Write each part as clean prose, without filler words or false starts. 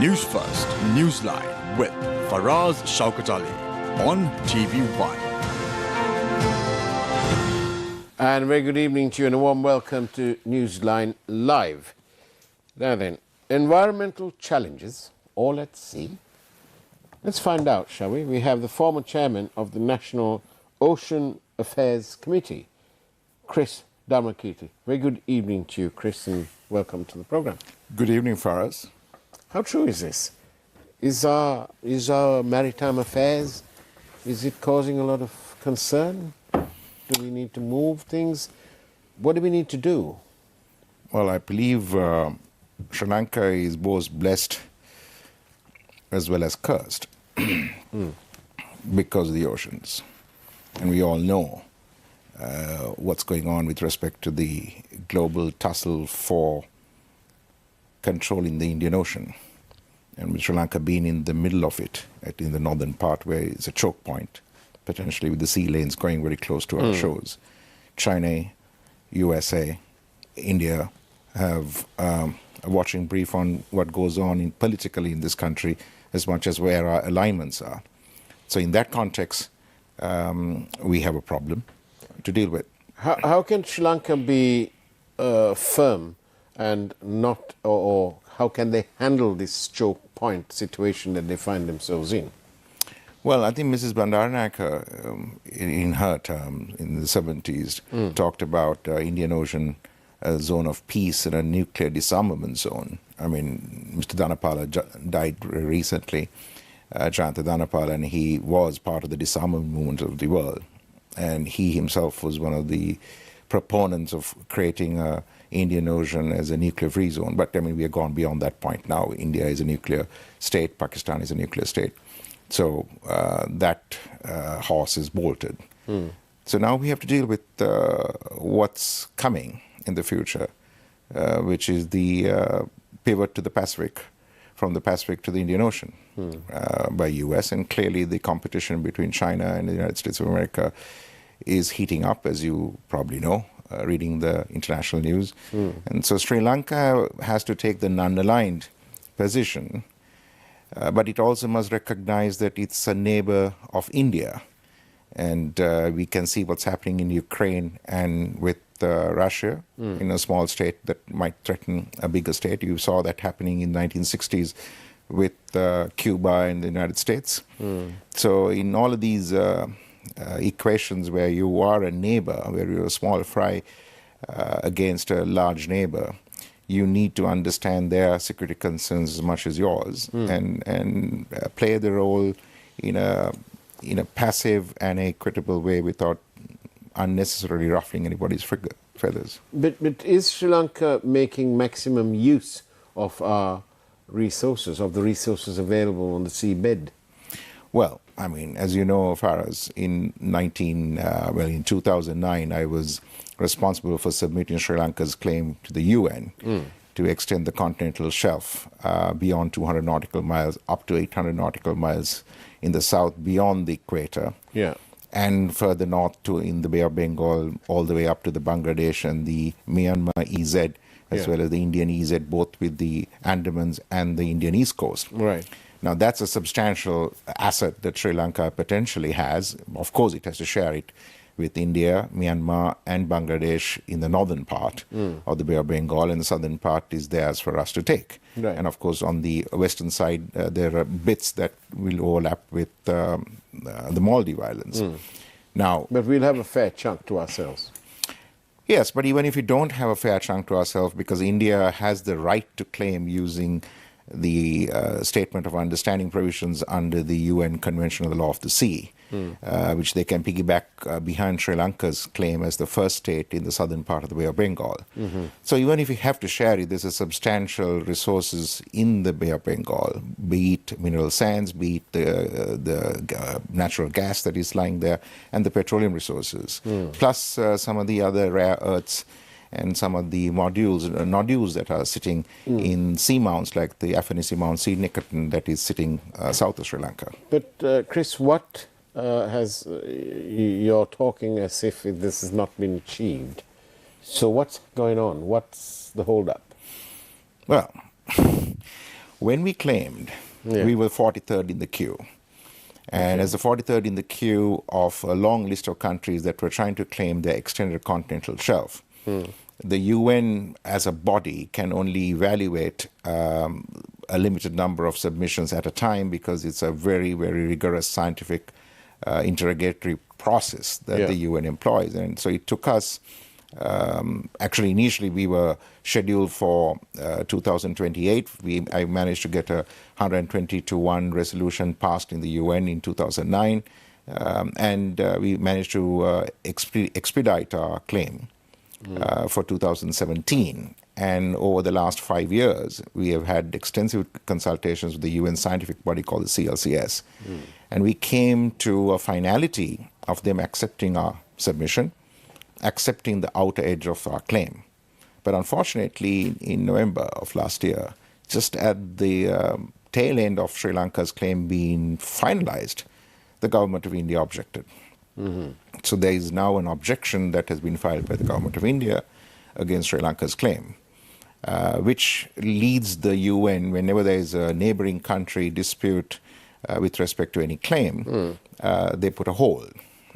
News First, Newsline with Faraz Shaukat Ali on TV1. And a very good evening to you and a warm welcome to Newsline Live. Now then, environmental challenges, all at sea. Let's find out, shall we? We have the former chairman of the National Ocean Affairs Committee, Chris Dharmakeerthi. Very good evening to you, Chris, and welcome to the program. Good evening, Faraz. How true is this? Is our maritime affairs, is it causing a lot of concern? Do we need to move things? What do we need to do? Well, I believe Sri Lanka is both blessed as well as cursed because of the oceans. And we all know what's going on with respect to the global tussle for controlling the Indian Ocean. And with Sri Lanka being in the middle of it, in the northern part where it's a choke point, potentially with the sea lanes going very close to our shores. China, USA, India have a watching brief on what goes on politically in this country as much as where our alignments are. So in that context, we have a problem to deal with. How can Sri Lanka be firm and not, or how can they handle this choke point situation that they find themselves in? Well, I think Mrs. Bandaranaike, in her term, in the 70s, talked about Indian Ocean a zone of peace and a nuclear disarmament zone. I mean, Mr. Dhanapala died recently, Jayantha Dhanapala, and he was part of the disarmament movement of the world. And he himself was one of the proponents of creating a Indian Ocean as a nuclear-free zone. But, I mean, we have gone beyond that point now. India is a nuclear state. Pakistan is a nuclear state. So that horse is bolted. So now we have to deal with what's coming in the future, which is the pivot to the Pacific, from the Pacific to the Indian Ocean by U.S. And clearly the competition between China and the United States of America is heating up, as you probably know, reading the international news. And so Sri Lanka has to take the non-aligned position, but it also must recognize that it's a neighbor of India. And we can see what's happening in Ukraine and with Russia in a small state that might threaten a bigger state. You saw that happening in the 1960s with Cuba and the United States. So in all of these equations where you are a neighbor, where you're a small fry against a large neighbor, you need to understand their security concerns as much as yours and play the role in a passive and equitable way without unnecessarily ruffling anybody's feathers. But is Sri Lanka making maximum use of our resources, of the resources available on the seabed? Well, I mean, as you know, Faraz, in 2009, I was responsible for submitting Sri Lanka's claim to the UN to extend the continental shelf beyond 200 nautical miles up to 800 nautical miles in the south beyond the equator. Yeah. And further north to in the Bay of Bengal, all the way up to the Bangladesh and the Myanmar EZ, as well as the Indian EZ, both with the Andamans and the Indian East Coast. Right. Now, that's a substantial asset that Sri Lanka potentially has. Of course, it has to share it with India, Myanmar, and Bangladesh in the northern part of the Bay of Bengal, and the southern part is theirs for us to take. Right. And, of course, on the western side, there are bits that will overlap with the Maldive Islands. Now, but we'll have a fair chunk to ourselves. Yes, but even if we don't have a fair chunk to ourselves, because India has the right to claim using the Statement of Understanding provisions under the UN Convention on the Law of the Sea, which they can piggyback behind Sri Lanka's claim as the first state in the southern part of the Bay of Bengal. So even if we have to share it, there's a substantial resources in the Bay of Bengal, be it mineral sands, be it the natural gas that is lying there, and the petroleum resources, plus some of the other rare earths and some of the nodules that are sitting in seamounts like the Affinity Mount Sea Nickerton that is sitting south of Sri Lanka. But Chris, what you're talking as if this has not been achieved. So what's going on? What's the hold-up? Well, When we claimed, we were 43rd in the queue. And as the 43rd in the queue of a long list of countries that were trying to claim their extended continental shelf, the UN as a body can only evaluate a limited number of submissions at a time because it's a very, very rigorous scientific interrogatory process that the UN employs. And so it took us, actually initially we were scheduled for 2028. I managed to get a 120-1 resolution passed in the UN in 2009. And we managed to expedite our claim for 2017. And over the last 5 years, we have had extensive consultations with the UN scientific body called the CLCS. And we came to a finality of them accepting our submission, accepting the outer edge of our claim. But unfortunately, in November of last year, just at the tail end of Sri Lanka's claim being finalized, the government of India objected. So there is now an objection that has been filed by the government of India against Sri Lanka's claim, which leads the UN, whenever there is a neighboring country dispute with respect to any claim, they put a hold.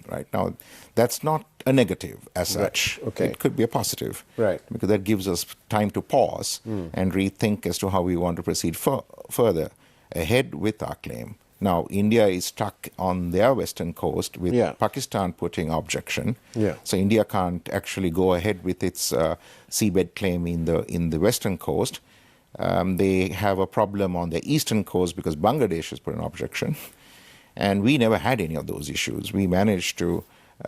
Right now, that's not a negative as such. It could be a positive, because that gives us time to pause and rethink as to how we want to proceed further ahead with our claim. Now, India is stuck on their western coast with Pakistan putting objection. So India can't actually go ahead with its seabed claim in the western coast. They have a problem on the eastern coast because Bangladesh has put an objection. And we never had any of those issues. We managed to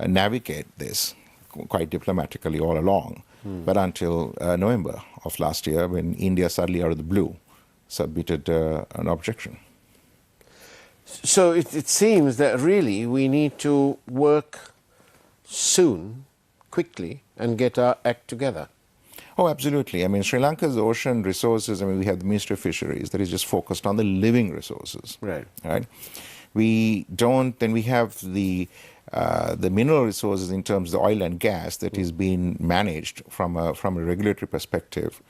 navigate this quite diplomatically all along. But until November of last year, when India suddenly out of the blue submitted an objection. So it seems that really we need to work soon, quickly, and get our act together. Oh, absolutely. I mean, Sri Lanka's ocean resources, I mean, we have the Ministry of Fisheries that is just focused on the living resources. Right. We don't, then we have the mineral resources in terms of oil and gas that is being managed from a regulatory perspective,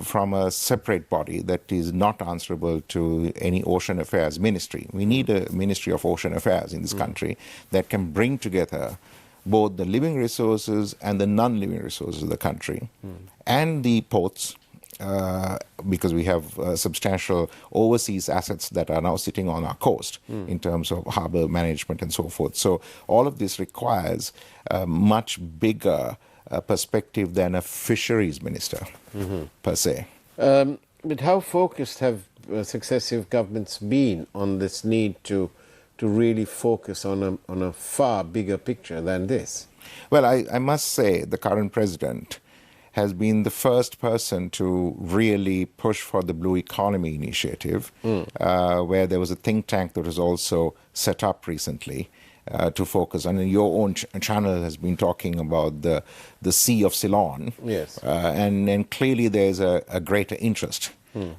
from a separate body that is not answerable to any ocean affairs ministry. We need a Ministry of Ocean Affairs in this country that can bring together both the living resources and the non-living resources of the country and the ports, because we have substantial overseas assets that are now sitting on our coast in terms of harbor management and so forth. So all of this requires a much bigger perspective than a fisheries minister per se. But how focused have successive governments been on this need to really focus on a far bigger picture than this? Well, I must say the current president has been the first person to really push for the Blue Economy Initiative, where there was a think tank that was also set up recently to focus on. And your own channel has been talking about the Sea of Ceylon. And clearly there's a greater interest.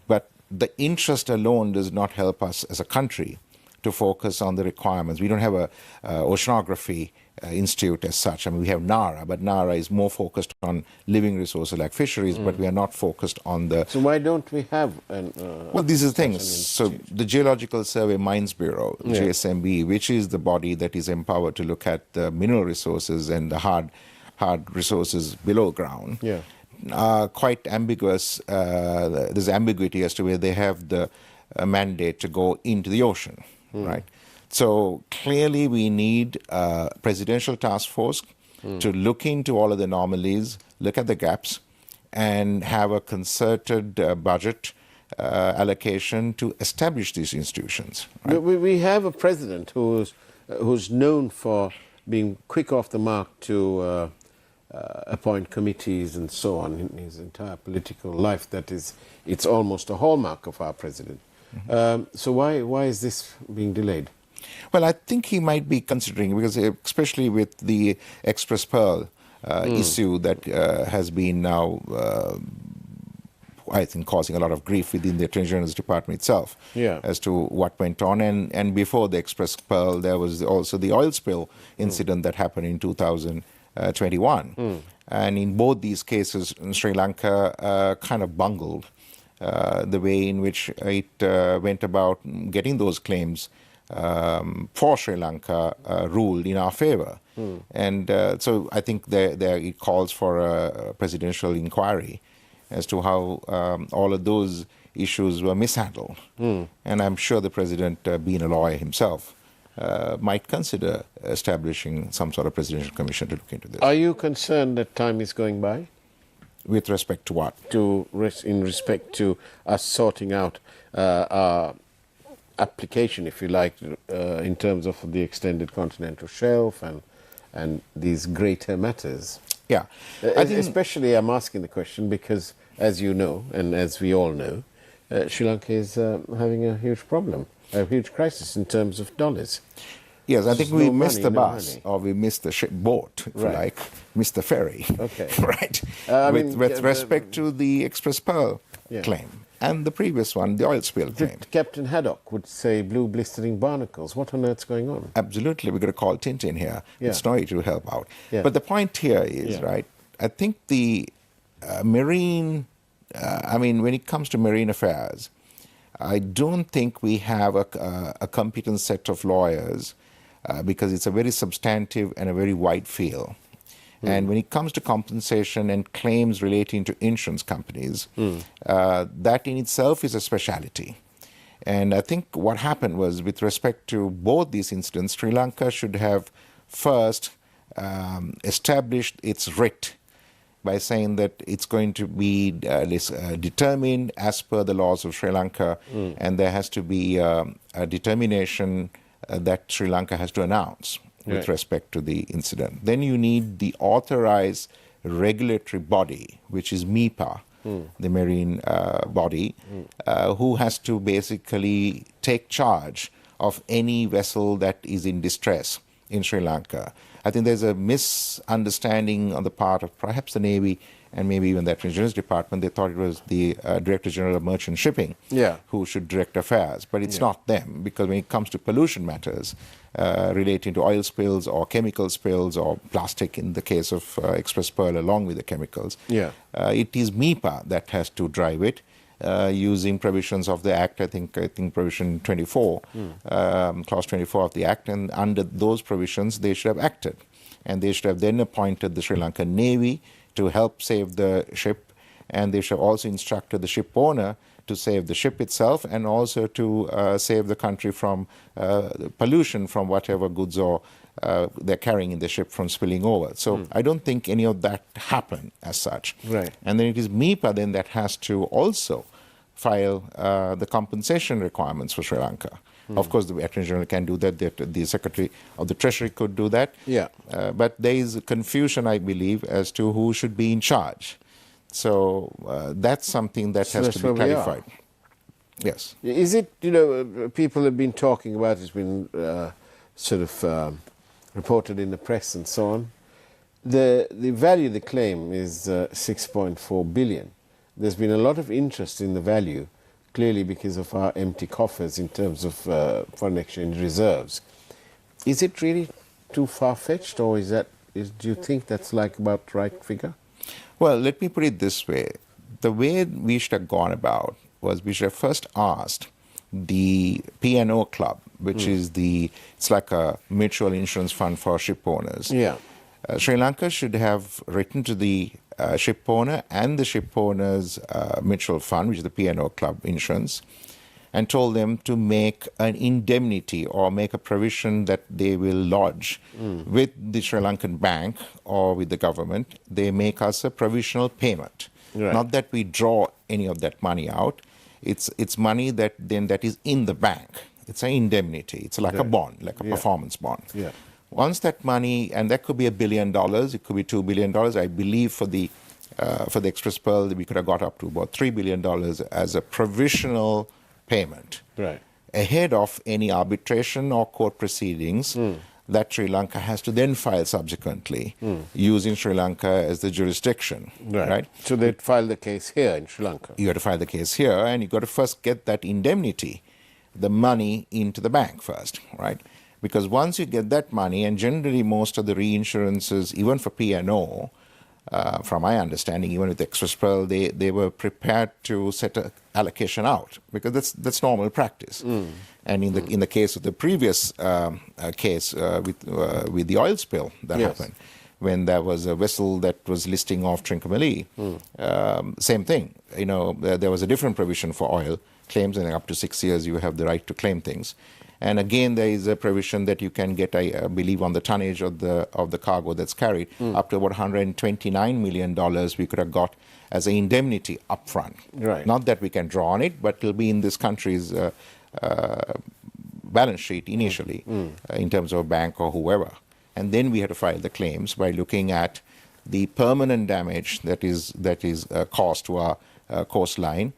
But the interest alone does not help us as a country to focus on the requirements. We don't have a oceanography institute as such. I mean, we have NARA, but NARA is more focused on living resources like fisheries, but we are not focused on the... So why don't we have an... well, these are things. So the Geological Survey Mines Bureau, GSMB, which is the body that is empowered to look at the mineral resources and the hard resources below ground, are quite ambiguous. There's ambiguity as to where they have the mandate to go into the ocean, right? So clearly we need a presidential task force to look into all of the anomalies, look at the gaps, and have a concerted budget allocation to establish these institutions. Right? We have a president who's known for being quick off the mark to appoint committees and so on in his entire political life. It's almost a hallmark of our president. So why is this being delayed? Well, I think he might be considering, because especially with the Express Pearl issue that has been now, I think, causing a lot of grief within the Attorney General's Department itself as to what went on. And before the Express Pearl, there was also the oil spill incident that happened in 2021. And in both these cases, Sri Lanka kind of bungled the way in which it went about getting those claims for Sri Lanka ruled in our favor. And so I think there it calls for a presidential inquiry as to how all of those issues were mishandled. And I'm sure the president, being a lawyer himself, might consider establishing some sort of presidential commission to look into this. Are you concerned that time is going by? With respect to what? In respect to us sorting out our application, if you like, in terms of the extended continental shelf and these greater matters. Yeah. I think Especially I'm asking the question because, as you know, and as we all know, Sri Lanka is having a huge problem, a huge crisis in terms of dollars. Yes, I think we no missed money, the no bus, money. or we missed the boat, if you Right. like, missed the ferry. Okay. Right. I with mean, respect to the Express Pearl Yeah. claim and the previous one, the oil spill claim. Captain Haddock would say blue blistering barnacles. What on earth's going on? Absolutely, we're going to call Tintin here. Yeah. It's Snowy to help out. Yeah. But the point here is, Yeah. right, I think the marine, when it comes to marine affairs, I don't think we have a competent set of lawyers because it's a very substantive and a very wide field. And when it comes to compensation and claims relating to insurance companies, that in itself is a speciality. And I think what happened was, with respect to both these incidents, Sri Lanka should have first established its writ by saying that it's going to be determined as per the laws of Sri Lanka, and there has to be a determination that Sri Lanka has to announce with Right. respect to the incident. Then you need the authorized regulatory body, which is MIPA, the marine body, who has to basically take charge of any vessel that is in distress in Sri Lanka. I think there's a misunderstanding on the part of perhaps the Navy and maybe even the Insurance Department. They thought it was the Director General of Merchant Shipping who should direct affairs, but it's not them, because when it comes to pollution matters relating to oil spills or chemical spills or plastic in the case of Express Pearl along with the chemicals, it is MIPA that has to drive it. Using provisions of the Act, I think provision 24, clause 24 of the Act, and under those provisions they should have acted. And they should have then appointed the Sri Lankan Navy to help save the ship, and they should have also instructed the ship owner to save the ship itself and also to save the country from pollution from whatever goods or they're carrying in the ship from spilling over. So I don't think any of that happened as such. Right. And then it is MIPA then that has to also file the compensation requirements for Sri Lanka. Of course, the Attorney General can do that. The Secretary of the Treasury could do that. But there is confusion, I believe, as to who should be in charge. So that's something that has that's to be where we are. clarified. Yes. Is it, people have been talking about, it's been reported in the press and so on. The value of the claim is 6.4 billion. There's been a lot of interest in the value, clearly because of our empty coffers in terms of foreign exchange reserves. Is it really too far-fetched, or do you think that's like about the right figure? Well, let me put it this way. The way we should have gone about was we should have first asked the P&O Club, which is it's like a mutual insurance fund for ship owners. Sri Lanka should have written to the ship owner and the ship owner's mutual fund, which is the P&O Club Insurance, and told them to make an indemnity or make a provision that they will lodge with the Sri Lankan bank or with the government. They make us a provisional payment. Right. Not that we draw any of that money out. It's money that is in the bank. It's an indemnity. It's like a bond, like a performance bond. Once that money, and that could be $1 billion, it could be $2 billion. I believe for the Express Pearl, we could have got up to about $3 billion as a provisional payment ahead of any arbitration or court proceedings that Sri Lanka has to then file subsequently, using Sri Lanka as the jurisdiction. Right? So they'd file the case here in Sri Lanka. You got to file the case here, and you got to first get that indemnity, the money, into the bank first, right? Because once you get that money, and generally most of the reinsurances, even for P&O, from my understanding, even with Express Pearl, they were prepared to set an allocation out because that's normal practice. And in the case of the previous case with the oil spill that happened, when there was a vessel that was listing off Trincomalee, same thing. There was a different provision for oil claims, and up to 6 years you have the right to claim things. And again, there is a provision that you can get, I believe, on the tonnage of the cargo that's carried, up to about $129 million we could have got as an indemnity upfront. Right. Not that we can draw on it, but it'll be in this country's balance sheet initially, in terms of a bank or whoever. And then we have to file the claims by looking at the permanent damage that is caused to our coastline,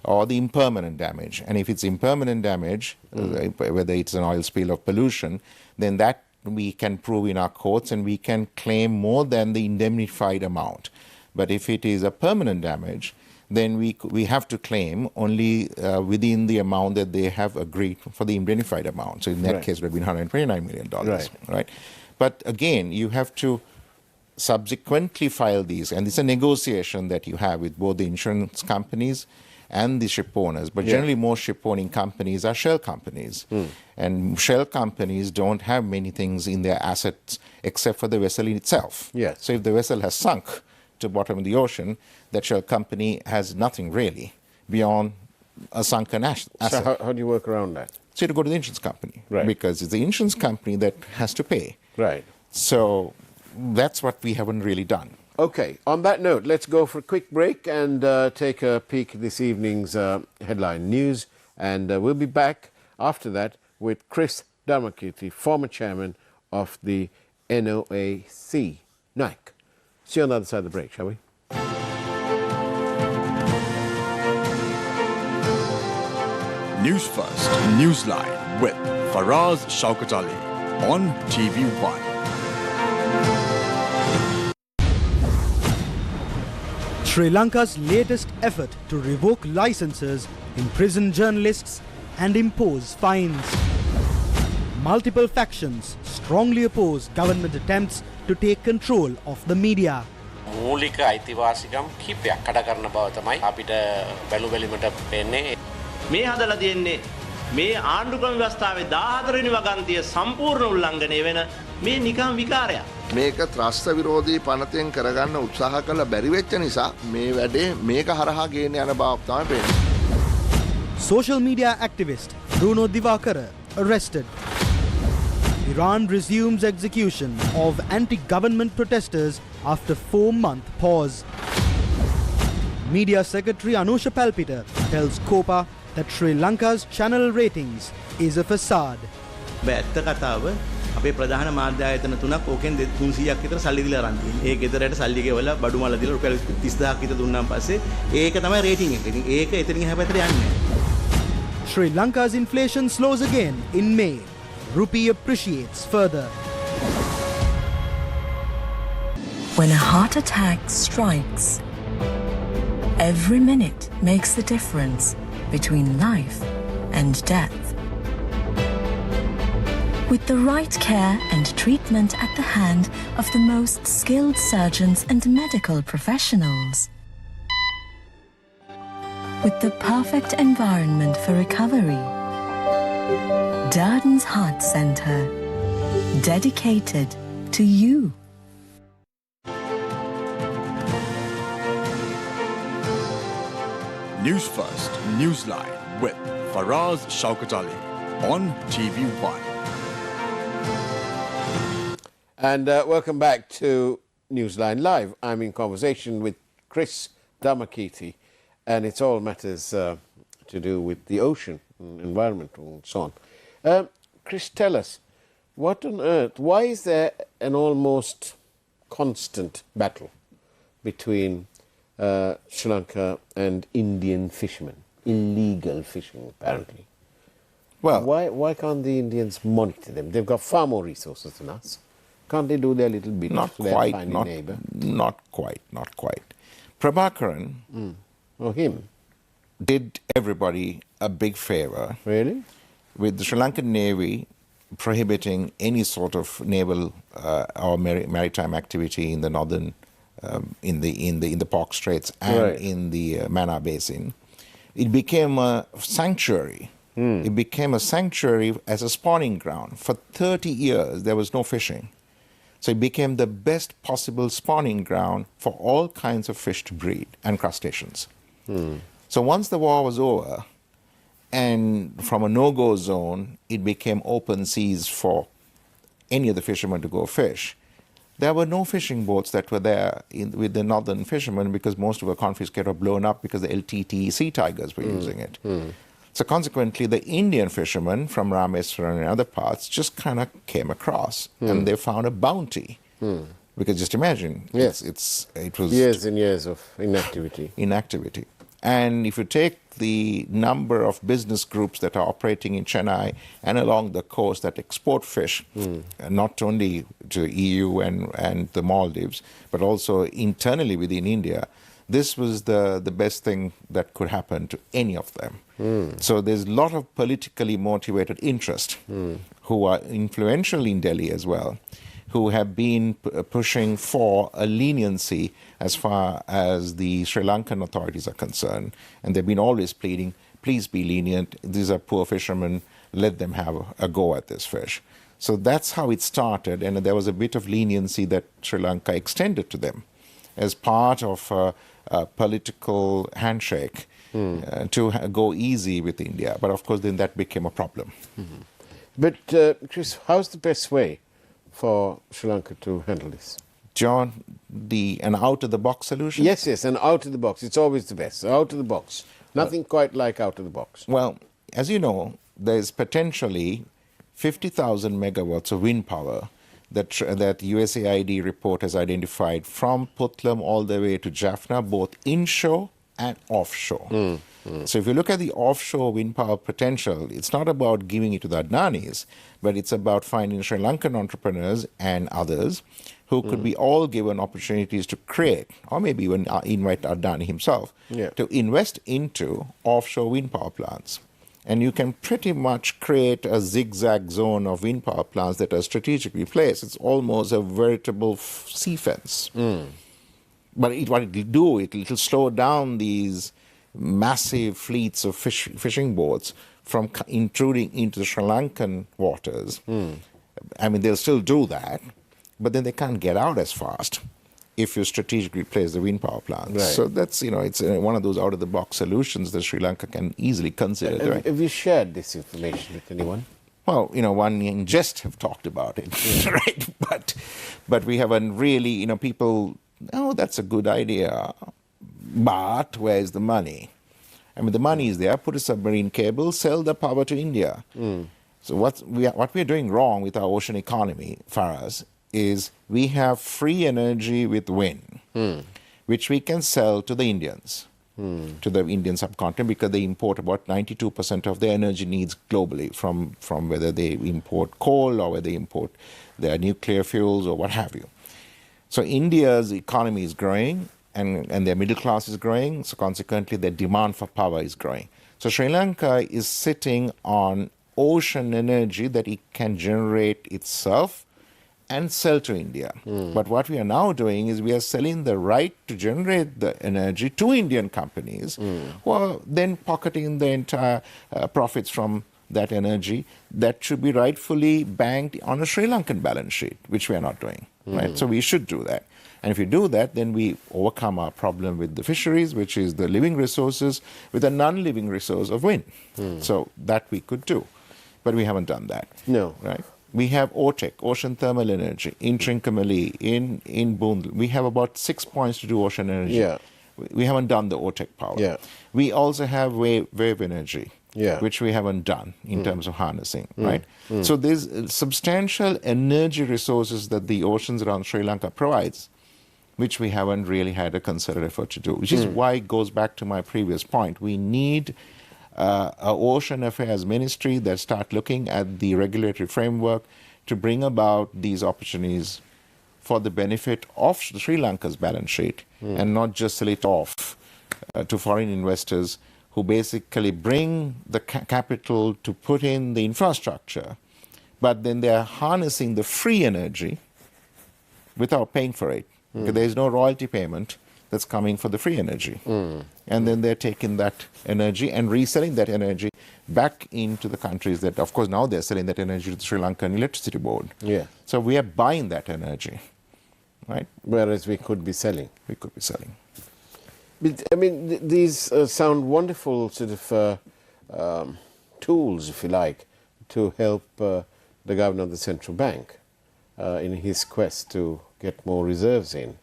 or the impermanent damage. And if it's impermanent damage, whether it's an oil spill or pollution, then that we can prove in our courts and we can claim more than the indemnified amount. But if it is a permanent damage, then we have to claim only within the amount that they have agreed for the indemnified amount. So in that case, it would have been $129 million. Right? But again, you have to subsequently file these, and it's a negotiation that you have with both the insurance companies and the ship owners. But generally, most ship owning companies are shell companies, and shell companies don't have many things in their assets except for the vessel in itself. So if the vessel has sunk to the bottom of the ocean, that shell company has nothing really beyond a sunken asset. So how do you work around that? So you go to the insurance company, because it's the insurance company that has to pay. So that's what we haven't really done. Okay, on that note, let's go for a quick break and take a peek at this evening's headline news. And we'll be back after that with Chris Dharmakeerthi, former chairman of the NOAC, NAC. See you on the other side of the break, shall we? News First, Newsline with Faraz Shaukat Ali on TV1. Sri Lanka's latest effort to revoke licenses, imprison journalists and impose fines. Multiple factions strongly oppose government attempts to take control of the media. මූලික අයිතිවාසිකම් කිහිපයක් කඩ කරන බව තමයි අපිට බැලු බැලීමට පේන්නේ. මේ හදලා තියෙන්නේ මේ ආණ්ඩුක්‍රම ව්‍යවස්ථාවේ 14 වෙනි වගන්තිය සම්පූර්ණ උල්ලංඝනය වෙන මේ නිකම් විකාරයක්. මේක ත්‍රස්ත විරෝධී පනතෙන් කරගන්න උත්සාහ කළ බැරි වෙච්ච නිසා මේ වැඩේ මේක හරහා ගේන්න යන බව තමයි පේන්නේ. Social media activist Bruno Divakara arrested. Iran resumes execution of anti-government protesters after 4-month pause. Media Secretary Anusha Palpita tells COPA that Sri Lanka's channel ratings is a facade. ඇත්ත කතාව අපේ ප්‍රධාන මාධ්‍ය ආයතන තුනක් ඕකෙන් 300ක් විතර සල්ලි දීලා අරන් තියෙනවා. ඒ ගෙදරට සල්ලි ගෙවලා බඩු මල දීලා රුපියල් 30000ක් විතර දුන්නාන් පස්සේ ඒක තමයි රේටින් එක. ඉතින් ඒක එතනින් එහා පැත්තට යන්නේ නැහැ. Sri Lanka's inflation slows again in May. Rupee appreciates further. When a heart attack strikes, every minute makes the difference between life and death. With the right care and treatment at the hand of the most skilled surgeons and medical professionals. With the perfect environment for recovery. Darden's Heart Centre, dedicated to you. News First, Newsline with Faraz Shaukat Ali on TV1. And welcome back to Newsline Live. I'm in conversation with Chris Dharmakeerthi, and it's all matters to do with the ocean, environmental and so on. Chris, tell us, what on earth, why is there an almost constant battle between Sri Lanka and Indian fishermen? Illegal fishing, apparently. Well, why can't the Indians monitor them? They've got far more resources than us. Can't they do their little bit to their tiny neighbour? Not quite. Prabhakaran him did everybody a big favour. Really? With the Sri Lankan Navy prohibiting any sort of naval or maritime activity in the northern in the Pork Straits and in the Mannar Basin. It became a sanctuary. It became a sanctuary as a spawning ground. For 30 years, there was no fishing. So it became the best possible spawning ground for all kinds of fish to breed and crustaceans. So once the war was over, and from a no-go zone, it became open seas for any of the fishermen to go fish. There were no fishing boats that were there with the northern fishermen because most of the confiscated or blown up because the LTT sea tigers were using it. So consequently, the Indian fishermen from Rameswaram and other parts just kind of came across and they found a bounty. Because just imagine, it was years and years of inactivity. And if you take the number of business groups that are operating in Chennai and along the coast that export fish, not only to EU and the Maldives, but also internally within India, this was the best thing that could happen to any of them. So there's a lot of politically motivated interest who are influential in Delhi as well, who have been pushing for a leniency as far as the Sri Lankan authorities are concerned. And they've been always pleading, please be lenient. These are poor fishermen. Let them have a go at this fish. So that's how it started. And there was a bit of leniency that Sri Lanka extended to them as part of a political handshake to go easy with India. But of course, then that became a problem. But, Chris, how's the best way for Sri Lanka to handle this? John, an out-of-the-box solution? Yes, an out-of-the-box. It's always the best. Out-of-the-box. Nothing quite like out-of-the-box. Well, as you know, there's potentially 50,000 megawatts of wind power that USAID report has identified from Putlam all the way to Jaffna, both inshore and offshore. So if you look at the offshore wind power potential, it's not about giving it to the Adnanis, but it's about finding Sri Lankan entrepreneurs and others who could be all given opportunities to create, or maybe even invite Adani himself, to invest into offshore wind power plants. And you can pretty much create a zigzag zone of wind power plants that are strategically placed. It's almost a veritable sea fence. But what it will do, it will slow down these massive fleets of fishing boats from intruding into the Sri Lankan waters. I mean, they'll still do that, but then they can't get out as fast if you strategically place the wind power plants. Right. So that's, it's one of those out-of-the-box solutions that Sri Lanka can easily consider. Have you shared this information with anyone? Well, one in jest have talked about it, right? But we haven't really, people, that's a good idea. But where's the money? I mean, the money is there. Put a submarine cable, sell the power to India. So what we're doing wrong with our ocean economy, Faraz, is we have free energy with wind, which we can sell to the Indians, to the Indian subcontinent, because they import about 92% of their energy needs globally from whether they import coal or whether they import their nuclear fuels or what have you. So India's economy is growing, and their middle class is growing, so consequently their demand for power is growing. So Sri Lanka is sitting on ocean energy that it can generate itself and sell to India. But what we are now doing is we are selling the right to generate the energy to Indian companies who are then pocketing the entire profits from that energy that should be rightfully banked on a Sri Lankan balance sheet, which we are not doing. Right? So we should do that. And if we do that, then we overcome our problem with the fisheries, which is the living resources, with a non-living resource of wind. So that we could do. But we haven't done that. No. Right? We have OTEC, Ocean Thermal Energy, in Trincomalee, in Bundl. We have about 6 points to do ocean energy. Yeah. We haven't done the OTEC power. Yeah. We also have wave energy, which we haven't done in terms of harnessing, right? So there's substantial energy resources that the oceans around Sri Lanka provides, which we haven't really had a concerted effort to do, which is why it goes back to my previous point. We need an Ocean Affairs Ministry that start looking at the regulatory framework to bring about these opportunities for the benefit of Sri Lanka's balance sheet and not just sell it off to foreign investors who basically bring the capital to put in the infrastructure, but then they're harnessing the free energy without paying for it. Because there is no royalty payment that's coming for the free energy. And then they're taking that energy and reselling that energy back into the countries that, of course, now they're selling that energy to the Sri Lankan Electricity Board. Yeah. So we are buying that energy, right? Whereas we could be selling. We could be selling. But, I mean, these sound wonderful sort of tools, if you like, to help the governor of the central bank in his quest to get more reserves in.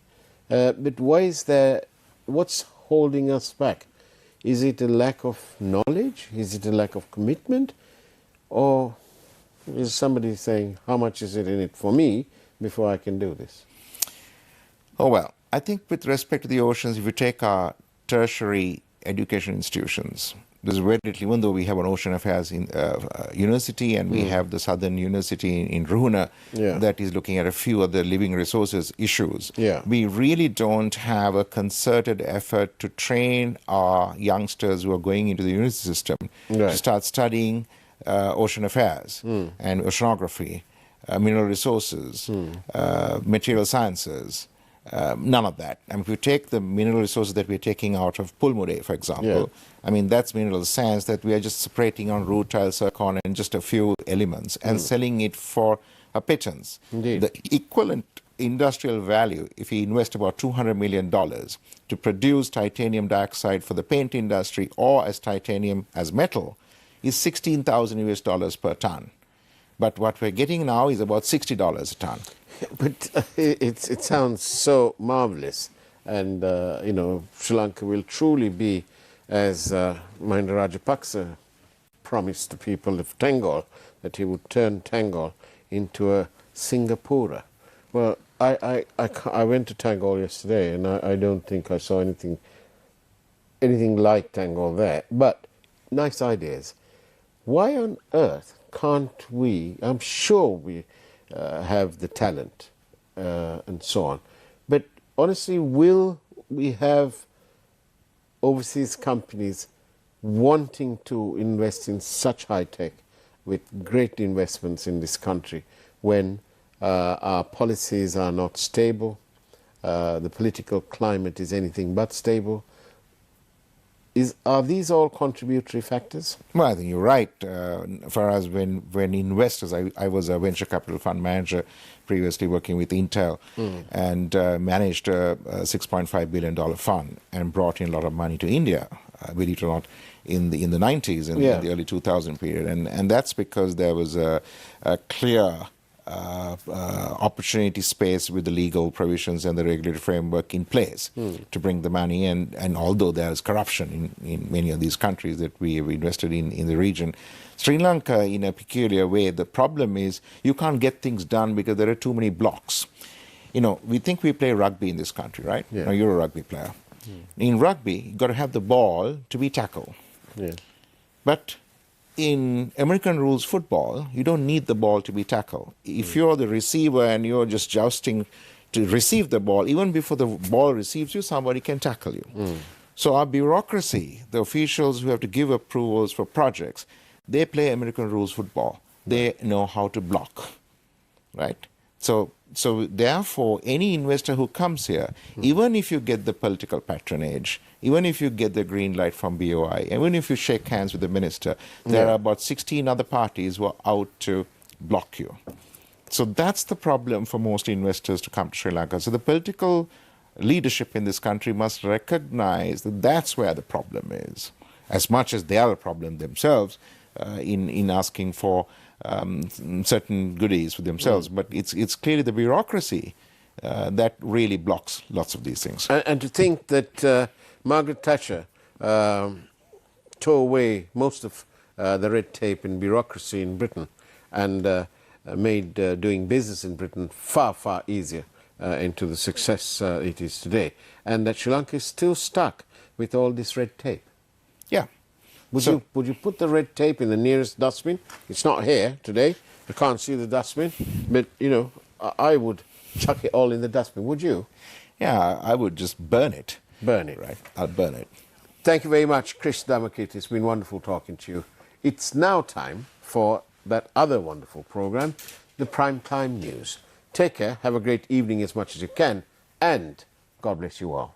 But why is there, what's holding us back? Is it a lack of knowledge? Is it a lack of commitment? Or is somebody saying, how much is it in it for me before I can do this? Oh, well, I think with respect to the oceans, if you take our tertiary education institutions, there's very little, even though we have an ocean affairs in, university and we have the Southern University in Ruhuna that is looking at a few of the living resources issues. We really don't have a concerted effort to train our youngsters who are going into the university system to start studying ocean affairs and oceanography, mineral resources, material sciences. None of that. I mean, if you take the mineral resources that we're taking out of Pulmude, for example, I mean, that's mineral sands that we are just separating on rutile, zircon, and just a few elements and selling it for a pittance. The equivalent industrial value, if we invest about $200 million to produce titanium dioxide for the paint industry or as titanium as metal, is $16,000 US per ton. But what we're getting now is about $60 a ton. But it sounds so marvelous, and you know, Sri Lanka will truly be, as Mahinda Rajapaksa promised the people of Tangol, that he would turn Tangol into a Singapore. Well, I went to Tangol yesterday, and I don't think I saw anything like Tangol there. But nice ideas. Why on earth can't we? I'm sure we have the talent and so on. But honestly, will we have overseas companies wanting to invest in such high tech with great investments in this country when our policies are not stable, the political climate is anything but stable? Are these all contributory factors? Well, I think you're right. For us, when investors, I was a venture capital fund manager previously working with Intel and managed a $6.5 billion fund and brought in a lot of money to India, believe it or not, in the 90s and in the early 2000 period. And that's because there was a clear opportunity space with the legal provisions and the regulatory framework in place to bring the money in. And although there is corruption in many of these countries that we have invested in the region, Sri Lanka, in a peculiar way, the problem is you can't get things done because there are too many blocks. You know, we think we play rugby in this country, right? Now, you're a rugby player. In rugby, you've got to have the ball to be tackled. But in American rules football, you don't need the ball to be tackled. If you're the receiver and you're just jousting to receive the ball, even before the ball receives you, somebody can tackle you. So our bureaucracy, the officials who have to give approvals for projects, they play American rules football. They know how to block, right? So therefore, any investor who comes here, even if you get the political patronage, even if you get the green light from BOI, even if you shake hands with the minister, there are about 16 other parties who are out to block you. So that's the problem for most investors to come to Sri Lanka. So the political leadership in this country must recognize that that's where the problem is, as much as they are a problem themselves in asking for certain goodies for themselves. But it's clearly the bureaucracy that really blocks lots of these things. And to think that Margaret Thatcher tore away most of the red tape and bureaucracy in Britain and made doing business in Britain far, far easier into the success it is today. And that Sri Lanka is still stuck with all this red tape. Yeah. Would you put the red tape in the nearest dustbin? It's not here today. You can't see the dustbin. But, you know, I would chuck it all in the dustbin. Would you? Yeah, I would just burn it. Burn it. Right. I'll burn it. Thank you very much, Chris Dharmakeerthi. It's been wonderful talking to you. It's now time for that other wonderful program, the Prime Time News. Take care. Have a great evening as much as you can. and God bless you all.